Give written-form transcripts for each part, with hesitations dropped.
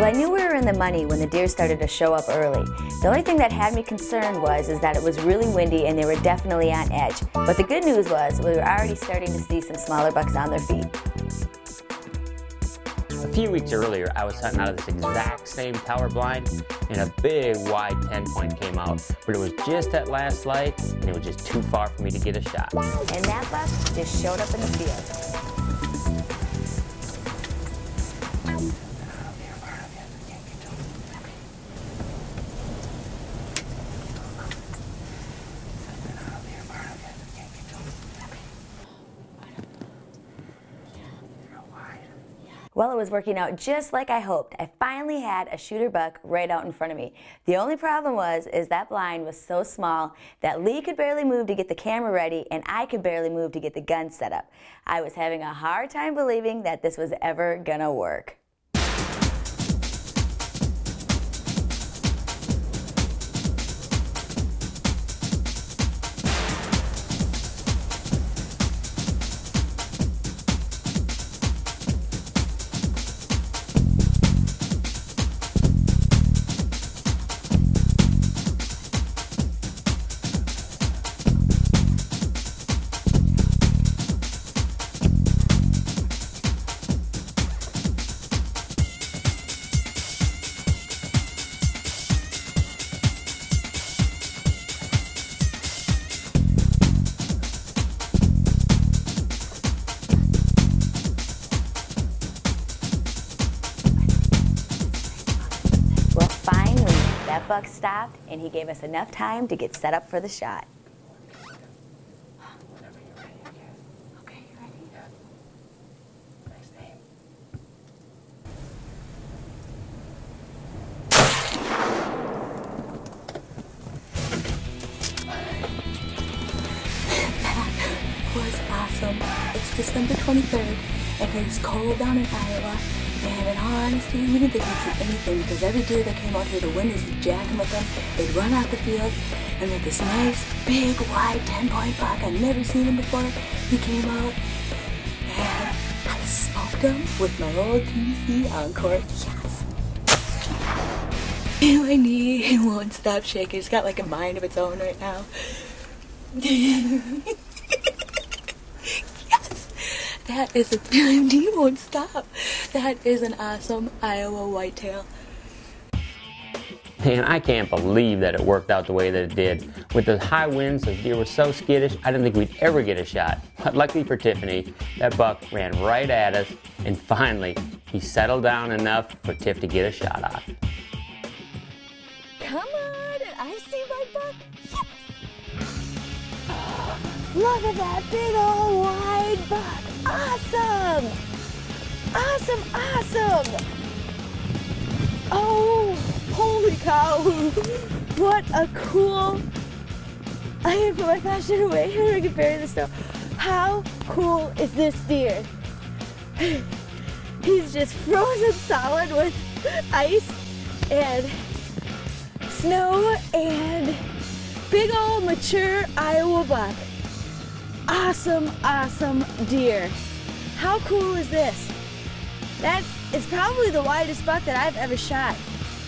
Well, I knew we were in the money when the deer started to show up early. The only thing that had me concerned was that it was really windy and they were definitely on edge. But the good news was we were already starting to see some smaller bucks on their feet. A few weeks earlier, I was hunting out of this exact same tower blind, and a big wide 10-point came out. But it was just that last light, and it was just too far for me to get a shot. And that buck just showed up in the field. Well, it was working out just like I hoped. I finally had a shooter buck right out in front of me. The only problem was that blind was so small that Lee could barely move to get the camera ready and I could barely move to get the gun set up. I was having a hard time believing that this was ever gonna work. That buck stopped, and he gave us enough time to get set up for the shot. Whenever you're ready, okay, you ready? Yeah. Nice name. That was awesome. It's December 23rd, and it's cold down in Iowa. And in all honesty, we didn't think we'd see anything because every deer that came out here, the wind is jacking with them. They'd run out the field, and with this nice, big, wide 10-point buck, I'd never seen him before, he came out, and I smoked him with my old TC Encore. Yes! And my knee won't stop shaking. It's got like a mind of its own right now. That is a knee won't stop. That is an awesome Iowa whitetail. Man, I can't believe that it worked out the way that it did. With the high winds, the deer were so skittish, I didn't think we'd ever get a shot. But luckily for Tiffany, that buck ran right at us, and finally, he settled down enough for Tiff to get a shot off. Come on, did I see my buck? Yes! Look at that big old wide buck. Awesome! Awesome, awesome! Oh, holy cow! What a cool... I didn't put my flashlight away and I could bury the snow. How cool is this deer? He's just frozen solid with ice and snow and big old mature Iowa buck. Awesome, awesome deer. How cool is this? That is probably the widest buck that I've ever shot.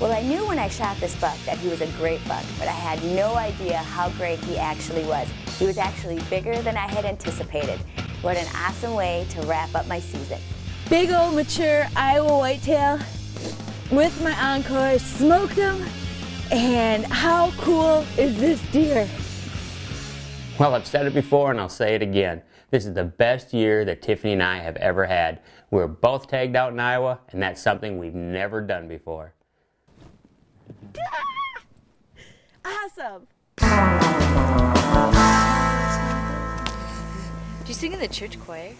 Well, I knew when I shot this buck that he was a great buck, but I had no idea how great he actually was. He was actually bigger than I had anticipated. What an awesome way to wrap up my season. Big old mature Iowa whitetail with my Encore, smoked him, and how cool is this deer? Well, I've said it before and I'll say it again. This is the best year that Tiffany and I have ever had. We were both tagged out in Iowa, and that's something we've never done before. Awesome! Did you sing in the church choir?